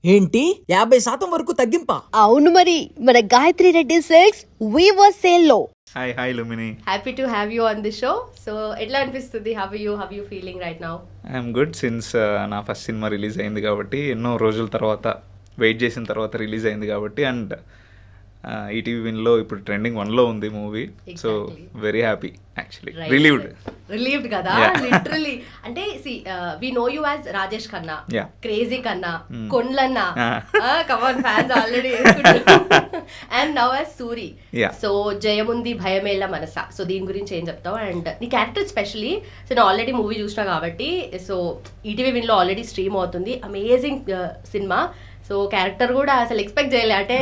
ఏంటి 50% వరకు తగ్గింపా? అవును మరి మన Gayatri Reddy silks weaver sale లో. Hi Lumini. Happy to have you on the show. So, ఎట్లా అనిపిస్తుంది? How are you feeling right now? I'm good since నా ఫస్ట్ సినిమా రిలీజ్ అయింది కాబట్టి, ఎన్నో రోజుల తర్వాత వెయిట్ చేసిన తర్వాత రిలీజ్ అయింది కాబట్టి, అండ్ ఈటీవీ విన్లో ఇప్పుడు ట్రెండింగ్ 1లో ఉంది movie. So very happy actually, relieved కదా లిటరలీ. అంటే we know you as Rajesh Khanna, crazy Khanna, కొండ్లన్నా, కమాన్ fans already and now as Suri. So జయముంది భయమేళ్ళ మనస. సో దీని గురించి ఏం చెప్తావు? అండ్ నీ క్యారెక్టర్ స్పెషలీ, సో నేను ఆల్రెడీ మూవీ చూసినా కాబట్టి, సో ఈటీవీ విన్లో ఆల్రెడీ స్ట్రీమ్ అవుతుంది. Amazing cinema. సో క్యారెక్టర్ కూడా అసలు ఎక్స్పెక్ట్ చేయలే. అంటే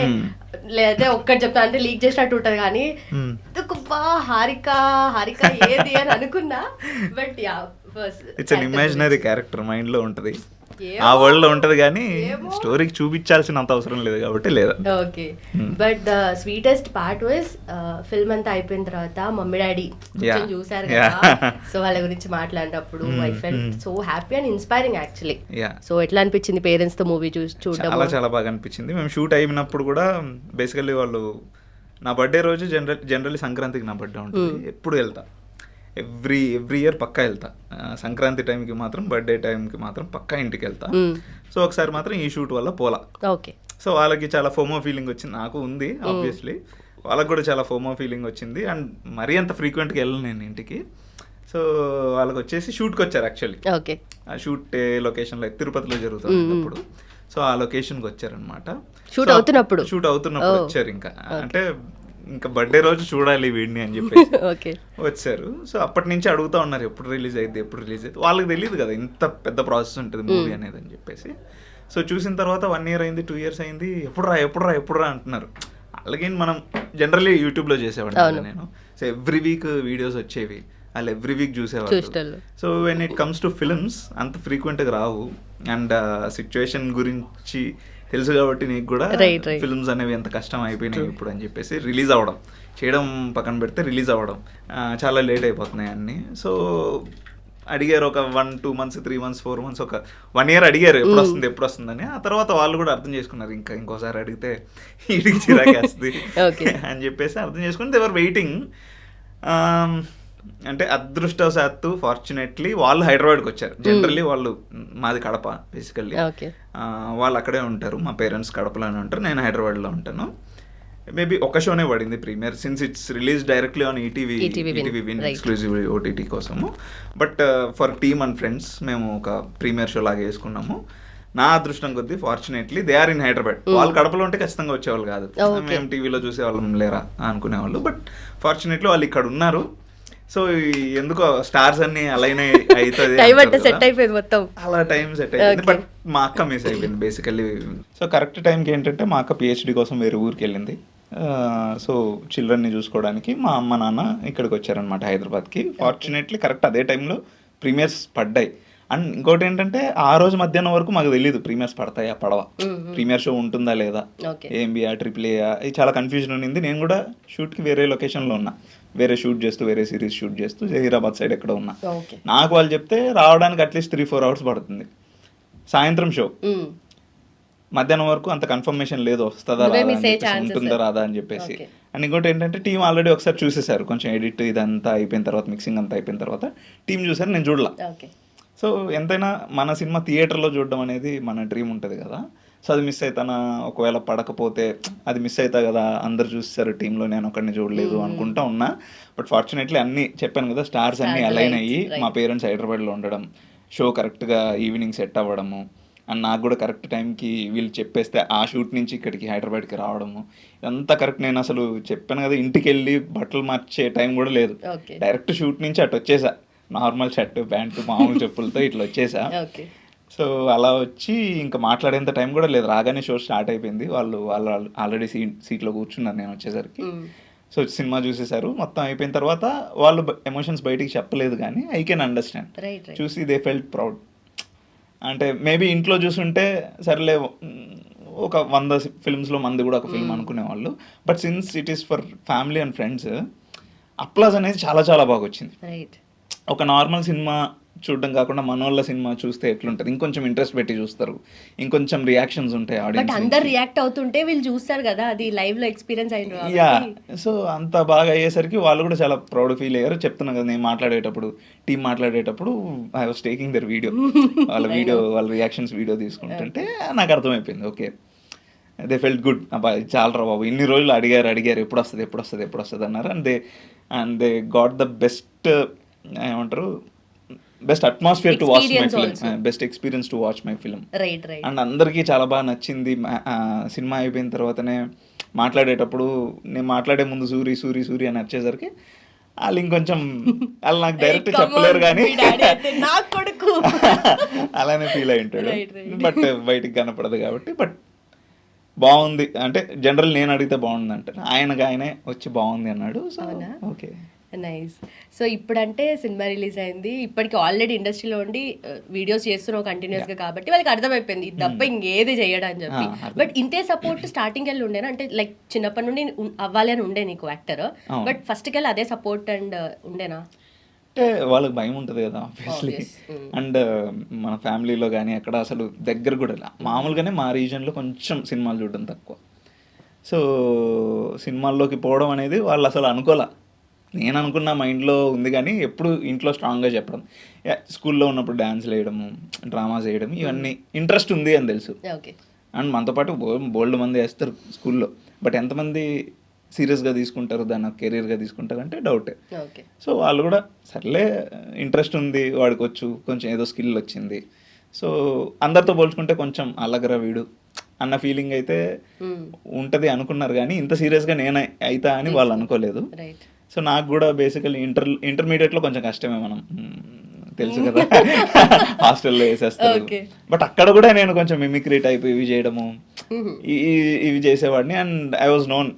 లేదా ఒక్కటి చెప్తా అంటే లీక్ చేసినట్టు ఉంటుంది కానీ హారిక హారిక ఏది అని అనుకున్నా. But yeah, it's an imaginary character mind లో ఉంటది, ఆ వరల్డ్ లో ఉంటది కానీ స్టోరీకి చూపించాల్సినంత అవసరం లేదు కాబట్టి లేదా. Okay, but the sweetest part was film అంతా అయిపోయిన తర్వాత మమ్మీ డాడీ చూసారు కదా. సో వాళ్ళ గురించి మాట్లాడినప్పుడు I felt so happy and inspiring actually. So ఎట్లా అనిపించింది పేరెంట్స్ తో మూవీ చూడడం? చాలా చాలా బాగా అనిపించింది. మేము షూట్ అయినప్పుడు కూడా బేసికల్లీ వాళ్ళు, నా బర్త్డే రోజు జనరల్లీ సంక్రాంతికి నా బర్త్డే ఉంటుంది, ఎప్పుడు వెళ్తా, ఎవ్రీ ఇయర్ పక్కా వెళ్తా. సంక్రాంతి టైంకి మాత్రం, బర్త్డే టైంకి మాత్రం పక్కా ఇంటికి వెళ్తా. సో ఒకసారి మాత్రం ఈ షూట్ వల్ల పోలా. ఓకే. సో వాళ్ళకి చాలా ఫోమో ఫీలింగ్ వచ్చింది, నాకు ఉంది ఆబ్వియస్లీ, వాళ్ళకి కూడా చాలా ఫోమో ఫీలింగ్ వచ్చింది. అండ్ మరీ అంత ఫ్రీక్వెంట్గా వెళ్ళను నేను ఇంటికి. సో వాళ్ళకి వచ్చేసి షూట్కి వచ్చారు యాక్చువల్లీ. ఓకే. ఆ షూట్ లొకేషన్లో తిరుపతిలో జరుగుతుంది అప్పుడు. సో ఆ లొకేషన్కి వచ్చారనమాట. షూట్ అవుతున్నప్పుడు వచ్చారు. ఇంకా అంటే ఇంకా బర్త్డే రోజు చూడాలి వీడిని అని చెప్పి వచ్చారు. సో అప్పటి నుంచి అడుగుతూ ఉన్నారు ఎప్పుడు రిలీజ్ అయింది. వాళ్ళకి తెలియదు కదా ఇంత పెద్ద ప్రాసెస్ ఉంటుంది మూవీ అనేది అని చెప్పేసి. సో చూసిన తర్వాత 1 year అయింది, 2 years అయింది, ఎప్పుడు రా అంటున్నారు. అలాగే మనం జనరల్లీ యూట్యూబ్లో చేసేవాడిని నేను. సో ఎవ్రీ వీక్ వీడియోస్ వచ్చేవి, వాళ్ళు ఎవ్రీ వీక్ చూసేవాళ్ళు. So when it comes to films అంత ఫ్రీక్వెంట్గా రావు. అండ్ సిచ్యువేషన్ గురించి తెలుసు కాబట్టి నీకు కూడా, ఫిల్మ్స్ అనేవి ఎంత కష్టం అయిపోయినాయి ఇప్పుడు అని చెప్పేసి, రిలీజ్ అవ్వడం, చేయడం పక్కన పెడితే రిలీజ్ అవ్వడం చాలా లేట్ అయిపోతున్నాయి అన్నీ. సో అడిగారు ఒక 1-2 months, 3 months, 4 months, ఒక 1 year అడిగారు ఎప్పుడు వస్తుందని. ఆ తర్వాత వాళ్ళు కూడా అర్థం చేసుకున్నారు, ఇంకోసారి అడిగితే వీడికి చిరాకేస్తుంది అని చెప్పేసి అర్థం చేసుకుని దేవర్ వెయిటింగ్. అంటే అదృష్టవశాత్తు ఫార్చునేట్లీ వాళ్ళు హైదరాబాద్కి వచ్చారు. జనరల్లీ వాళ్ళు, మాది కడప బేసికల్లీ, వాళ్ళు అక్కడే ఉంటారు, మా పేరెంట్స్ కడపలోనే ఉంటారు, నేను హైదరాబాద్లో ఉంటాను. మేబీ ఒక షోనే పడింది premiere, since it's release directly on ETV win exclusive OTT కోసము. But for team and friends మేము ఒక ప్రీమియర్ షో లాగా వేసుకున్నాము. నా అదృష్టం కొద్దీ fortunately they are in Hyderabad. వాళ్ళు కడపలో ఉంటే ఖచ్చితంగా వచ్చేవాళ్ళు కాదు, మేము టీవీలో చూసేవాళ్ళం లేరా అనుకునేవాళ్ళు. బట్ ఫార్చునేట్లీ వాళ్ళు ఇక్కడ ఉన్నారు. సో ఎందుకో స్టార్స్ అన్ని అలైన్ అవుతుంది, సెట్ అయిపోయింది మొత్తం, అలా టైం సెట్ అయిపోయింది. బట్ మా అక్క మిస్ అయిపోయింది బేసికల్లీ. సో కరెక్ట్ టైంకి ఏంటంటే మా అక్క పిహెచ్డి కోసం వేరే ఊరికి వెళ్ళింది. సో చిల్డ్రన్ని చూసుకోవడానికి మా అమ్మ నాన్న ఇక్కడికి వచ్చారనమాట హైదరాబాద్కి. ఫార్చునేట్లీ కరెక్ట్ అదే టైంలో ప్రీమియర్స్ పడ్డాయి. అండ్ ఇంకోటి ఏంటంటే ఆ రోజు మధ్యాహ్నం వరకు మాకు తెలియదు ప్రీమియర్స్ పడతాయా పడవా, ప్రీమియర్ షో ఉంటుందా లేదా, ఏఎంబియా ట్రిపుల్ఏయా, ఇది చాలా కన్ఫ్యూజన్ ఉన్నింది. నేను కూడా షూట్కి వేరే లొకేషన్లో ఉన్నా, వేరే షూట్ చేస్తూ, వేరే సిరీస్ షూట్ చేస్తూ జహీరాబాద్ సైడ్ ఎక్కడ ఉన్నా. నాకు వాళ్ళు చెప్తే రావడానికి అట్లీస్ట్ 3-4 hours పడుతుంది. సాయంత్రం షో, మధ్యాహ్నం వరకు అంత కన్ఫర్మేషన్ లేదు వస్తుందా ఉంటుందా రాదా అని చెప్పేసి. అండ్ ఇంకోటి ఏంటంటే టీం ఆల్రెడీ ఒకసారి చూసేసారు, కొంచెం ఎడిట్ ఇదంతా అయిపోయిన తర్వాత, మిక్సింగ్ అంతా అయిపోయిన తర్వాత టీం చూసారు, నేను చూడలా. సో ఎంతైనా మన సినిమా థియేటర్లో చూడడం అనేది మన డ్రీమ్ ఉంటుంది కదా. సో అది మిస్ అవుతానా, ఒకవేళ పడకపోతే అది మిస్ అవుతా కదా, అందరు చూస్తారు టీంలో, నేను ఒకరిని చూడలేదు అనుకుంటా ఉన్నా. బట్ ఫార్చునేట్లీ అన్నీ చెప్పాను కదా, స్టార్స్ అన్నీ అలైన్ అయ్యి మా పేరెంట్స్ హైదరాబాద్లో ఉండడం, షో కరెక్ట్గా ఈవినింగ్ సెట్ అవ్వడము, అండ్ నాకు కూడా కరెక్ట్ టైంకి వీళ్ళు చెప్పేస్తే ఆ షూట్ నుంచి ఇక్కడికి హైదరాబాద్కి రావడము, ఇదంతా కరెక్ట్. నేను అసలు చెప్పాను కదా, ఇంటికి వెళ్ళి బట్టలు మార్చే టైం కూడా లేదు, డైరెక్ట్ షూట్ నుంచి అటు వచ్చేసా, నార్మల్ షర్ట్ ప్యాంటు మామూలు చెప్పులతో ఇట్లా వచ్చేసా. సో అలా వచ్చి ఇంకా మాట్లాడేంత టైం కూడా లేదు, రాగానే షో స్టార్ట్ అయిపోయింది. వాళ్ళు ఆల్రెడీ సీట్లో కూర్చున్నారు నేను వచ్చేసరికి. సో సినిమా చూసేసారు, మొత్తం అయిపోయిన తర్వాత వాళ్ళు ఎమోషన్స్ బయటికి చెప్పలేదు కానీ ఐ కెన్ అండర్స్టాండ్. చూసి దే ఫెల్ట్ ప్రౌడ్. అంటే మేబీ ఇంట్లో చూసుంటే సర్లే ఒక 100 ఫిల్మ్స్లో మంది కూడా ఒక ఫిల్మ్ అనుకునేవాళ్ళు. But since it is for family and friends, applause అనేది చాలా చాలా బాగా వచ్చింది. ఒక నార్మల్ సినిమా చూడడం కాకుండా మనోళ్ళ సినిమా చూస్తే ఎట్లుంటుంది, ఇంకొంచెం ఇంట్రెస్ట్ పెట్టి చూస్తారు, ఇంకొంచెం రియాక్షన్స్ ఉంటాయి బట్ ఆడియన్స్. అందరు రియాక్ట్ అవుతుంటే వీళ్ళు చూస్తారు కదా, అది లైవ్ లో ఎక్స్పీరియన్స్ అయిన యా, సో అంత బాగా అయ్యేసరికి వాళ్ళు కూడా చాలా ప్రౌడ్ ఫీల్ అయ్యారు. చెప్తున్నా కదా, నేను మాట్లాడేటప్పుడు, టీం మాట్లాడేటప్పుడు I was taking the video, వాళ్ళ రియాక్షన్స్ వీడియో తీసుకుంటుంటే నాకు అర్థమైపోయింది, ఓకే దే ఫెల్ట్ గుడ్, అబ్బా చాలరా బాబు, ఇన్ని రోజులు అడిగారు ఎప్పుడు వస్తుంది అన్నారు. And they got the best, ఏమంటారు, best atmosphere to watch my film, best experience to watch my film. Right. And అందరికీ చాలా బాగా నచ్చింది. సినిమా అయిపోయిన తర్వాతనే మాట్లాడేటప్పుడు, నేను మాట్లాడే ముందు సూరి అని వచ్చేసరికి వాళ్ళు ఇంకొంచెం, వాళ్ళు నాకు డైరెక్ట్ చెప్పలేరు కానీ నా కొడుకు అలానే ఫీల్ అయి ఉంటాడు, బట్ బయటికి కనపడదు కాబట్టి. బట్ బాగుంది అంటే, జనరల్ నేను అడిగితే బాగుంది అంటారు, ఆయనే వచ్చి బాగుంది అన్నాడు. So okay, nice. సో ఇప్పుడంటే సినిమా రిలీజ్ అయింది, ఇప్పటికి ఆల్రెడీ ఇండస్ట్రీలో ఉండి వీడియోస్ చేస్తున్నావు కంటిన్యూస్ గా, కాబట్టి వాళ్ళకి అర్థమైపోయింది ఇది తప్ప ఇంకేది చేయడం అని చెప్పి. బట్ ఇంతే సపోర్ట్ స్టార్టింగ్ వెళ్ళి ఉండేనా, అంటే లైక్ చిన్నప్పటి నుండి అవ్వాలి అని ఉండే నీకు యాక్టర్, బట్ ఫస్ట్ కెళ్ళి అదే సపోర్ట్ అండ్ ఉండేనా? అంటే వాళ్ళకి భయం ఉంటుంది కదా ఆబ్వియస్లీ. అండ్ మన ఫ్యామిలీలో కానీ అక్కడ అసలు దగ్గర కూడా మామూలుగానే మా రీజన్లో కొంచెం సినిమాలు చూడడం తక్కువ. సో సినిమాల్లోకి పోవడం అనేది వాళ్ళు అసలు అనుకోలే. నేను అనుకున్న మైండ్లో ఉంది కానీ ఎప్పుడు ఇంట్లో స్ట్రాంగ్గా చెప్పడం. స్కూల్లో ఉన్నప్పుడు డ్యాన్స్లు వేయడము, డ్రామాస్ వేయడం, ఇవన్నీ ఇంట్రెస్ట్ ఉంది అని తెలుసు. అండ్ మనతో పాటు బోల్డ్ మంది వేస్తారు స్కూల్లో, బట్ ఎంతమంది సీరియస్గా తీసుకుంటారు, దాన్ని కెరీర్గా తీసుకుంటారు అంటే డౌటే. సో వాళ్ళు కూడా సర్లే ఇంట్రెస్ట్ ఉంది వాడికి, వచ్చు కొంచెం ఏదో స్కిల్ వచ్చింది, సో అందరితో పోల్చుకుంటే కొంచెం అల్లగరా వీడు అన్న ఫీలింగ్ అయితే ఉంటుంది అనుకున్నారు, కానీ ఇంత సీరియస్గా నేను అవుతా అని వాళ్ళు అనుకోలేదు. సో నాకు కూడా బేసికలీ ఇంటర్మీడియట్లో కొంచెం కష్టమే, మనం తెలుసు కదా హాస్టల్లో వేసేస్తారు. బట్ అక్కడ కూడా నేను కొంచెం మిమిక్రీ టైప్ ఇవి చేయడము ఇవి చేసేవాడిని. And I was known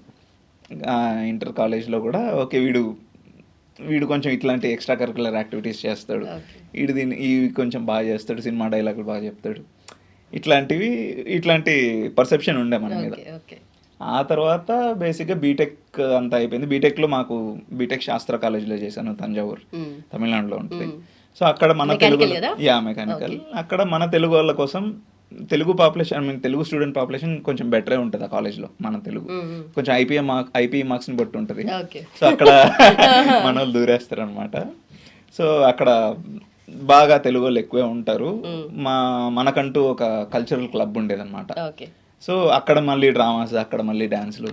inter కాలేజ్లో కూడా, ఓకే వీడు కొంచెం ఇట్లాంటి ఎక్స్ట్రా కరికులర్ యాక్టివిటీస్ చేస్తాడు, ఇవి కొంచెం బాగా చేస్తాడు, సినిమా డైలాగులు బాగా చెప్తాడు, ఇట్లాంటి పర్సెప్షన్ ఉండే మన మీద. ఆ తర్వాత బేసిక్గా బీటెక్ అంతా అయిపోయింది. బీటెక్లో మాకు బీటెక్ శాస్త్ర కాలేజీలో చేశాను, తంజావూరు, తమిళనాడులో ఉంటుంది. సో అక్కడ మన తెలుగు, మెకానికల్, అక్కడ మన తెలుగు వాళ్ళ కోసం, Telugu population, Telugu student population కొంచెం బెటరే ఉంటుంది ఆ కాలేజ్లో. మన తెలుగు కొంచెం ఐపీఈ మార్క్స్ని బట్టి ఉంటుంది. సో అక్కడ మన వాళ్ళు దూరేస్తారు అనమాట. సో అక్కడ బాగా తెలుగు వాళ్ళు ఎక్కువే ఉంటారు. మనకంటూ ఒక కల్చరల్ క్లబ్ ఉండేదన్నమాట. సో అక్కడ మళ్ళీ డ్రామాస్, అక్కడ మళ్ళీ డ్యాన్స్లు,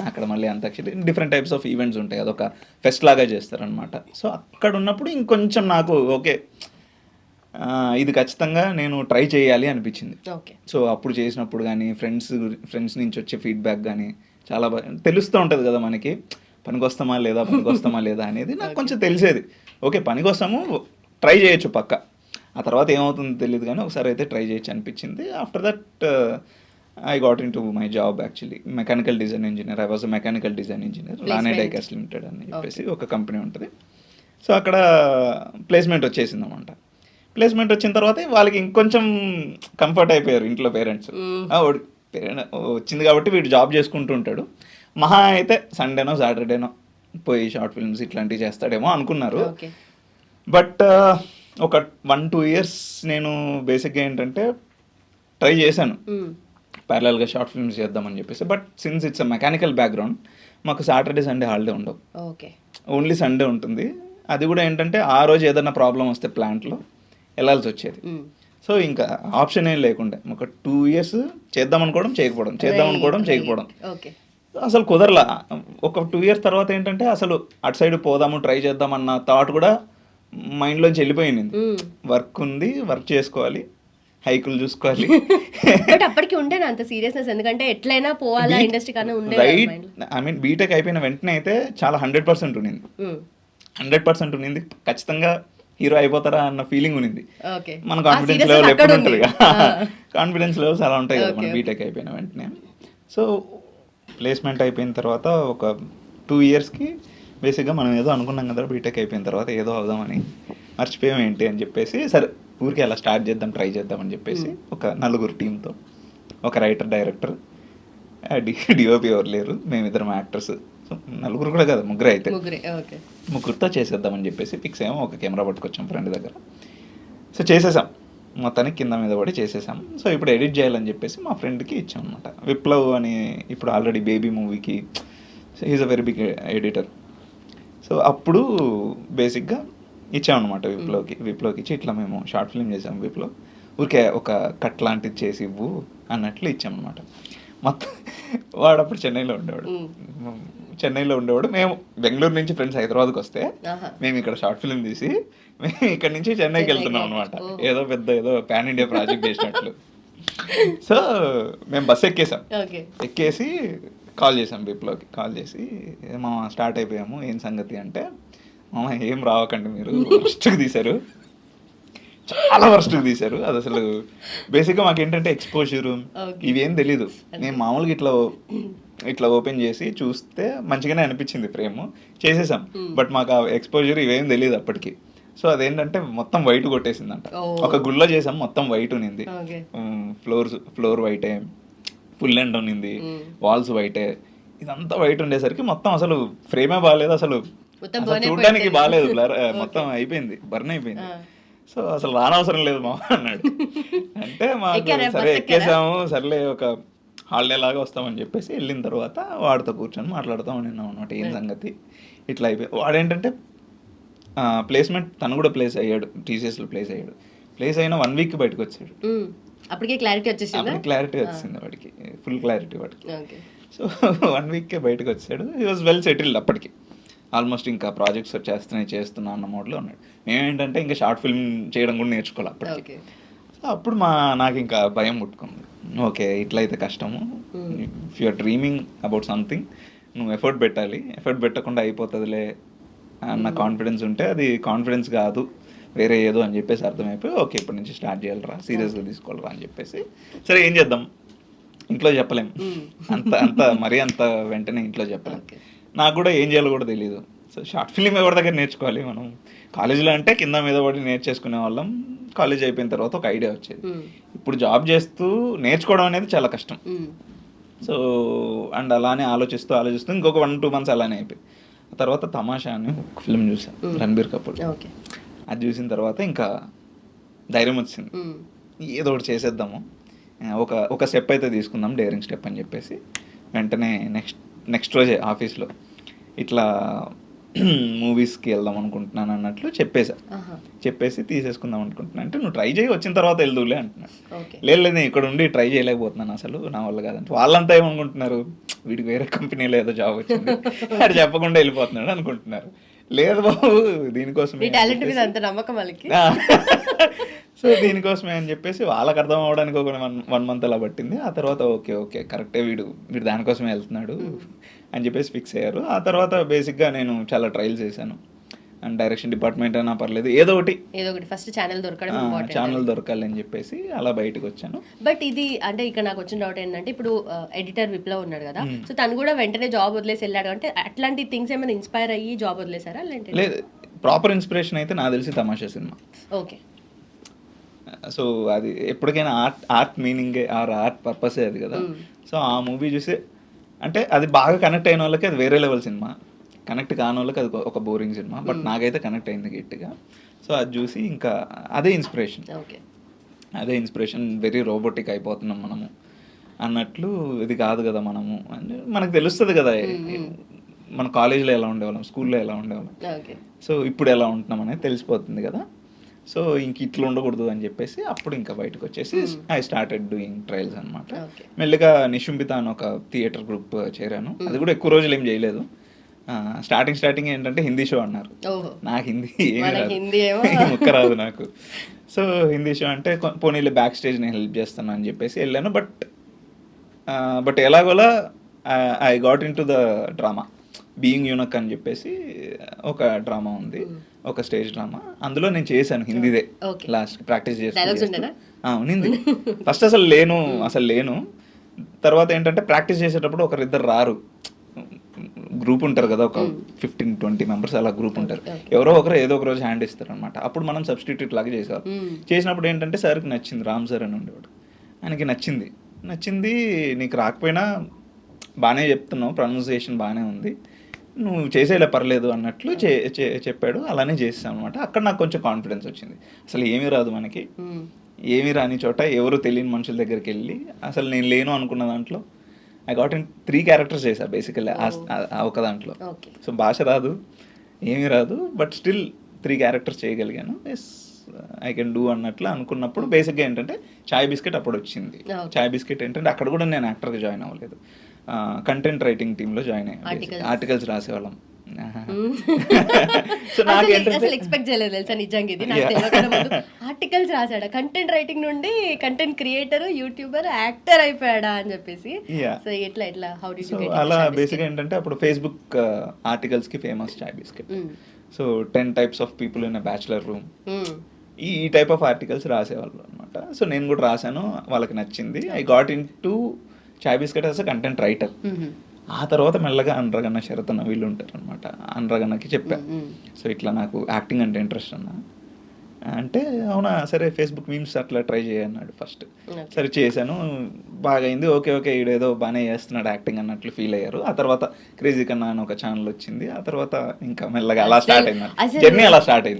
అక్కడ మళ్ళీ antakshari, different types of events ఉంటాయి, అదొక ఫెస్ట్ లాగా చేస్తారనమాట. సో అక్కడ ఉన్నప్పుడు ఇంకొంచెం నాకు ఓకే ఇది ఖచ్చితంగా నేను ట్రై చేయాలి అనిపించింది. సో అప్పుడు చేసినప్పుడు కానీ ఫ్రెండ్స్ నుంచి వచ్చే ఫీడ్బ్యాక్ కానీ చాలా బాగా తెలుస్తూ ఉంటుంది కదా మనకి, పనికొస్తామా లేదా అనేది నాకు కొంచెం తెలిసేది. ఓకే పనికొస్తాము, ట్రై చేయొచ్చు పక్క, ఆ తర్వాత ఏమవుతుందో తెలియదు కానీ ఒకసారి అయితే ట్రై చేయొచ్చు అనిపించింది. After that I got into my job actually, mechanical design engineer. I was a mechanical design engineer, Rane Diecast Limited అని చెప్పేసి ఒక కంపెనీ ఉంటుంది. సో అక్కడ ప్లేస్మెంట్ వచ్చేసింది అనమాట. ప్లేస్మెంట్ వచ్చిన తర్వాత వాళ్ళకి ఇంకొంచెం కంఫర్ట్ అయిపోయారు ఇంట్లో పేరెంట్స్. వచ్చింది కాబట్టి వీడు జాబ్ చేసుకుంటూ ఉంటాడు, మహా అయితే సండేనో సాటర్డేనో పోయి షార్ట్ ఫిల్మ్స్ ఇట్లాంటివి చేస్తాడేమో అనుకున్నారు. బట్ ఒక 1-2 years నేను బేసిక్గా ఏంటంటే ట్రై చేశాను ప్యారలల్గా షార్ట్ ఫిల్మ్స్ చేద్దామని చెప్పేసి. But since it's a mechanical background, మాకు సాటర్డే సండే హాలిడే ఉండవు, ఓన్లీ సండే ఉంటుంది. అది కూడా ఏంటంటే ఆ రోజు ఏదైనా ప్రాబ్లం వస్తే ప్లాంట్లో వెళ్ళాల్సి వచ్చేది. సో ఇంకా ఆప్షన్ ఏం లేకుండా ఒక 2 years చేద్దామనుకోవడం చేయకపోవడం అసలు కుదరలా. ఒక 2 years తర్వాత ఏంటంటే అసలు అటు సైడ్ పోదాము, ట్రై చేద్దామన్న థాట్ కూడా మైండ్లోంచి వెళ్ళిపోయింది. వర్క్ ఉంది, వర్క్ చేసుకోవాలి, హైకులు చూసుకోవాలి. బట్ అప్పటికి ఉండేనా అంత సీరియస్నెస్, ఎందుకంటే ఎట్లయినా పోవాలా ఇండస్ట్రీ కన్నా ఉండే, రైట్. ఐ మీన్ బీటెక్ అయిపోయిన వెంటనే అయితే చాలా 100% ఉండింది, 100% ఉండింది. ఖచ్చితంగా హీరో అయిపోతారా అన్న ఫీలింగ్ ఉన్నింది. మన కాన్ఫిడెన్స్ లెవెల్ ఎప్పుడు ఉంటుంది కదా, కాన్ఫిడెన్స్ లెవెల్స్ అలా ఉంటాయి కదా మన బీటెక్ అయిపోయిన వెంటనే. సో ప్లేస్మెంట్ అయిపోయిన తర్వాత ఒక 2 yearsకి బేసిక్గా మనం ఏదో అనుకున్నాం కదా బీటెక్ అయిపోయిన తర్వాత ఏదో అవుదామని, మర్చిపోయాం ఏంటి అని చెప్పేసి, సరే ఊరికి అలా స్టార్ట్ చేద్దాం, ట్రై చేద్దాం అని చెప్పేసి ఒక 4 టీంతో, ఒక రైటర్, డైరెక్టర్, డిఓపి ఎవరు లేరు, మేమిద్దరం యాక్టర్స్. సో 4 కూడా కదా, 3 అయితే, 3తో చేసేద్దామని చెప్పేసి ఫిక్స్ అయ్యాము. ఒక కెమెరా పట్టుకొచ్చాం ఫ్రెండ్ దగ్గర, సో చేసేసాం మొత్తానికి కింద మీద పడి చేసేసాం. సో ఇప్పుడు ఎడిట్ చేయాలని చెప్పేసి మా ఫ్రెండ్కి ఇచ్చాం అనమాట. విప్లవ్ అని ఇప్పుడు ఆల్రెడీ బేబీ మూవీకి is a very big editor. So అప్పుడు బేసిక్గా ఇచ్చామన్నమాట విప్లవ్కి ఇచ్చి ఇట్లా మేము షార్ట్ ఫిల్మ్ చేసాం విప్లవ్, ఊరికే ఒక కట్ లాంటిది చేసి ఇవ్వు అన్నట్లు ఇచ్చామన్నమాట. మొత్తం వాడు అప్పుడు చెన్నైలో ఉండేవాడు. మేము బెంగళూరు నుంచి ఫ్రెండ్స్ హైదరాబాద్కి వస్తే మేము ఇక్కడ షార్ట్ ఫిల్మ్ తీసి మేము ఇక్కడ నుంచి చెన్నైకి వెళ్తున్నాం అనమాట. ఏదో పాన్ ఇండియా ప్రాజెక్ట్ చేసినట్లు. సో మేము బస్సు ఎక్కేసి కాల్ చేసాం విప్లవ్కి. కాల్ చేసి మామ స్టార్ట్ అయిపోయాము, ఏం సంగతి అంటే, మామ ఏం రావకండి మీరు, వర్స్ట్కి తీశారు, చాలా వర్స్ట్కి తీశారు. అది అసలు బేసిక్గా మాకు ఏంటంటే ఎక్స్పోజర్ ఇవేం తెలీదు. నేను మామూలుగా ఇట్లా ఓపెన్ చేసి చూస్తే మంచిగానే అనిపించింది ఫ్రేమ్, చేసేసాం. బట్ మాకు ఆ ఎక్స్పోజర్ ఇవేం తెలియదు అప్పటికి. సో అదేంటంటే మొత్తం వైట్ కొట్టేసిందంట. ఒక గుళ్ళ చేసాం, మొత్తం వైట్ ఉన్నింది, ఫ్లోర్ వైటే, ఫుల్ ఎండ్ ఉన్నింది, వాల్స్ వైటే, ఇదంతా వైట్ ఉండేసరికి మొత్తం అసలు ఫ్రేమే బాగాలేదు, అసలు చూడడానికి బాగాలేదు, మొత్తం అయిపోయింది, బర్న్ అయిపోయింది. సో అసలు రానవసరం లేదు మామ అన్నాడు. అంటే మాకు సరే ఎక్కేసాము, సర్లే ఒక హాలిడే లాగా వస్తామని చెప్పేసి వెళ్ళిన తర్వాత వాడితో కూర్చొని మాట్లాడుతాం నిన్నాం అనమాట. ఏం సంగతి ఇట్లా అయిపోయి, వాడేంటంటే ప్లేస్మెంట్ తను కూడా ప్లేస్ అయ్యాడు, టీసీఎస్లో ప్లేస్ అయ్యాడు. ప్లేస్ అయిన 1 వీక్ బయటకు వచ్చాడు. అప్పటికే క్లారిటీ వచ్చింది వాడికి, ఫుల్ క్లారిటీ వాడికి. సో 1 వీక్కే బయటకు వచ్చాడు. హీ వాజ్ వెల్ సెటిల్డ్ అప్పటికి, ఆల్మోస్ట్ ఇంకా ప్రాజెక్ట్స్ చేస్తున్నా అన్న మోడ్లో ఉన్నాడు. మేమేంటంటే ఇంకా షార్ట్ ఫిల్మ్ చేయడం కూడా నేర్చుకోవాలి అప్పటికి. సో అప్పుడు నాకు ఇంకా భయం పుట్టుకుంది, ఓకే ఇట్లయితే కష్టము, if you are dreaming about something నువ్వు ఎఫర్ట్ పెట్టాలి, ఎఫర్ట్ పెట్టకుండా అయిపోతుందిలే అన్న కాన్ఫిడెన్స్ ఉంటే అది కాన్ఫిడెన్స్ కాదు, వేరే ఏదో అని చెప్పేసి అర్థమైపోయి ఓకే ఇప్పటి నుంచి స్టార్ట్ చేయాలరా, సీరియస్గా తీసుకోవాలరా అని చెప్పేసి, సరే ఏం చేద్దాం, ఇంట్లో చెప్పలేం, అంత వెంటనే ఇంట్లో చెప్పలేం. నాకు కూడా ఏం చేయాలో కూడా తెలియదు. సో షార్ట్ ఫిల్మ్ ఎవరి దగ్గర నేర్చుకోవాలి మనం, కాలేజీలో అంటే కింద మీద పడి నేర్చేసుకునే వాళ్ళం, కాలేజ్ అయిపోయిన తర్వాత ఒక ఐడియా వచ్చేది. ఇప్పుడు జాబ్ చేస్తూ నేర్చుకోవడం అనేది చాలా కష్టం. సో అండ్ అలానే ఆలోచిస్తూ ఇంకొక 1-2 months అలానే అయిపోయి, ఆ తర్వాత తమాషా అని ఒక ఫిల్మ్ చూసాను, రణబీర్ కపూర్. అది చూసిన తర్వాత ఇంకా ధైర్యం వచ్చింది, ఏదో ఒకటి చేసేద్దాము, ఒక స్టెప్ అయితే తీసుకుందాం, డేరింగ్ స్టెప్ అని చెప్పేసి వెంటనే నెక్స్ట్ రోజే ఆఫీస్లో ఇట్లా మూవీస్కి వెళ్దాం అనుకుంటున్నాను అన్నట్లు చెప్పేసి తీసేసుకుందాం అనుకుంటున్నాను. అంటే నువ్వు ట్రై చేయి, వచ్చిన తర్వాత వెళ్దులే అంటున్నాడు. లేదు ఇక్కడ ఉండి ట్రై చేయలేకపోతున్నాను, అసలు నా వల్ల కాదంటే. వాళ్ళంతా ఏమనుకుంటున్నారు, వీడికి వేరే కంపెనీలో ఏదో జాబ్ వచ్చింది అది చెప్పకుండా వెళ్ళిపోతున్నాడు అనుకుంటున్నారు. లేదు బాబు, దీనికోసమే సో దీనికోసమే అని చెప్పేసి వాళ్ళకి అర్థం అవ్వడానికి ఒక 1 month అలా పట్టింది. ఆ తర్వాత ఓకే కరెక్టే, వీడు దానికోసమే వెళ్తున్నాడు అని చెప్పేసి ఫిక్స్ అయ్యారు. ఆ తర్వాత బేసిక్గా నేను చాలా ట్రయల్స్ చేశాను, అండ్ డైరెక్షన్ డిపార్ట్మెంట్ అయినా పర్లేదు, ఏదో ఒకటి ఫస్ట్ ఛానల్ దొరకాలి అని చెప్పేసి అలా బయటకు వచ్చాను. బట్ ఇది అంటే ఇక్కడ నాకు వచ్చిన డౌట్ ఏంటంటే, ఇప్పుడు ఎడిటర్ విప్లవ్ ఉన్నాడు కదా, సో తను కూడా వెంటనే జాబ్ వదిలేసి వెళ్ళాడు అంటే అట్లాంటి థింగ్స్ ఏమైనా ఇన్స్పైర్ అయ్యి జాబ్ వదిలేసారా? లేదు, ప్రాపర్ ఇన్స్పిరేషన్ అయితే నాకు తెలిసి తమాషా సినిమా. ఓకే. సో అది ఎప్పటికైనా ఆర్ట్ మీనింగే ఆర్ట్ పర్పసే అది కదా. సో ఆ మూవీ చూసి అంటే అది బాగా కనెక్ట్ అయిన వాళ్ళకి అది వేరే లెవెల్ సినిమా, కనెక్ట్ కాని వాళ్ళకి అది ఒక బోరింగ్ సినిమా. బట్ నాకైతే కనెక్ట్ అయింది గట్టిగా. సో అది చూసి ఇంకా అదే ఇన్స్పిరేషన్, వెరీ రోబోటిక్ అయిపోతున్నాం మనము అన్నట్లు. ఇది కాదు కదా మనము అంటే మనకు తెలుస్తుంది కదా, మన కాలేజీలో ఎలా ఉండేవాళ్ళం, స్కూల్లో ఎలా ఉండేవాళ్ళం, సో ఇప్పుడు ఎలా ఉంటున్నాం అనేది తెలిసిపోతుంది కదా. సో ఇంక ఇట్లా ఉండకూడదు అని చెప్పేసి అప్పుడు ఇంకా బయటకు వచ్చేసి ఐ స్టార్టెడ్ డూయింగ్ ట్రయల్స్ అనమాట. మెల్లిగా నిశుంబిత అని ఒక థియేటర్ గ్రూప్ చేరాను. అది కూడా ఎక్కువ రోజులు ఏం చేయలేదు. స్టార్టింగ్ ఏంటంటే హిందీ షో అన్నారు. నాకు హిందీ ముక్క రాదు నాకు. సో హిందీ షో అంటే పోనీలే బ్యాక్ స్టేజ్ నేను హెల్ప్ చేస్తాను అని చెప్పేసి వెళ్ళాను. బట్ ఎలాగోలా I got into the drama, being eunuch అని చెప్పేసి ఒక డ్రామా ఉంది, ఒక స్టేజ్ డ్రామా. అందులో నేను చేశాను హిందీదే. లాస్ట్ ప్రాక్టీస్ చేస్తాను ఉన్నింది. ఫస్ట్ అసలు లేను. తర్వాత ఏంటంటే ప్రాక్టీస్ చేసేటప్పుడు ఒకరిద్దరు రారు, గ్రూప్ ఉంటారు కదా, ఒక 15-20 members అలా గ్రూప్ ఉంటారు. ఎవరో ఒకరు ఏదో ఒక రోజు హ్యాండ్ ఇస్తారు అనమాట. అప్పుడు మనం సబ్స్టిట్యూట్ లాగా చేసేవారు. చేసినప్పుడు ఏంటంటే సార్కి నచ్చింది, రామ్ సార్ అని ఉండేవాడు, ఆయనకి నచ్చింది నీకు రాకపోయినా బాగానే చెప్తున్నావు, ప్రొనౌన్సియేషన్ బాగానే ఉంది, నువ్వు చేసేలా పర్లేదు అన్నట్లు చెప్పాడు. అలానే చేసాను అనమాట. అక్కడ నాకు కొంచెం కాన్ఫిడెన్స్ వచ్చింది. అసలు ఏమీ రాదు మనకి, ఏమీ రాని చోట ఎవరు తెలియని మనుషుల దగ్గరికి వెళ్ళి అసలు నేను లేను అనుకున్న దాంట్లో ఐ గాట్ ఇన్ 3 క్యారెక్టర్స్ చేశా బేసికల్లీ ఒక దాంట్లో. సో భాష రాదు, ఏమీ రాదు, బట్ స్టిల్ 3 క్యారెక్టర్స్ చేయగలిగాను. ఎస్ ఐ కెన్ డూ అన్నట్లు అనుకున్నప్పుడు బేసిక్గా ఏంటంటే చాయ్ బిస్కెట్ అప్పుడు వచ్చింది. చాయ్ బిస్కెట్ ఏంటంటే అక్కడ కూడా నేను యాక్టర్గా జాయిన్ అవ్వలేదు, కంటెంట్ రైటింగ్ టీంలో జాయిన్ అయ్యాను. ఆర్టికల్స్ రాసేవాళ్ళం. సో అసలు ఎక్స్పెక్ట్ చేయలేదు తెలుసా నిజంగా ఇది నాకు తెలియకుండా ముందు. ఆర్టికల్స్ రాసాడా, కంటెంట్ రైటింగ్ నుండి కంటెంట్ క్రియేటర్, యూట్యూబర్, యాక్టర్ అయిపోయాడా అని చెప్పేసి. సో ఎట్లా హౌ డి యు గెట్ అలా బేసిక్గా ఏంటంటే అప్పుడు ఫేస్బుక్ ఆర్టికల్స్కి famous Chai Bisket. So 10 types of people in a bachelor room, ఈ టైప్ ఆఫ్ ఆర్టికల్స్ రాసేవాళ్ళు అనమాట. సో నేను కూడా రాశాను, వాళ్ళకి నచ్చింది. I got into Chai Bisket as a content writer. ఆ తర్వాత మెల్లగా అనురాగన్న, శరతన్న వీళ్ళు ఉంటారు అనమాట. అనురాగన్నకి చెప్పా, సో ఇట్లా నాకు యాక్టింగ్ అంటే ఇంట్రెస్ట్ అన్న అంటే, అవునా సరే ఫేస్బుక్ మీమ్స్ అట్లా ట్రై చేయన్నాడు ఫస్ట్. సరే చేశాను, బాగా అయింది. ఓకే ఈడేదో బాగానే చేస్తున్నాడు యాక్టింగ్ అన్నట్లు ఫీల్ అయ్యారు. ఆ తర్వాత క్రేజీ కన్నా అని ఒక ఛానల్ వచ్చింది. ఆ తర్వాత ఇంకా మెల్లగా అలా స్టార్ట్ అయింది, జర్నీ అలా స్టార్ట్ అయింది.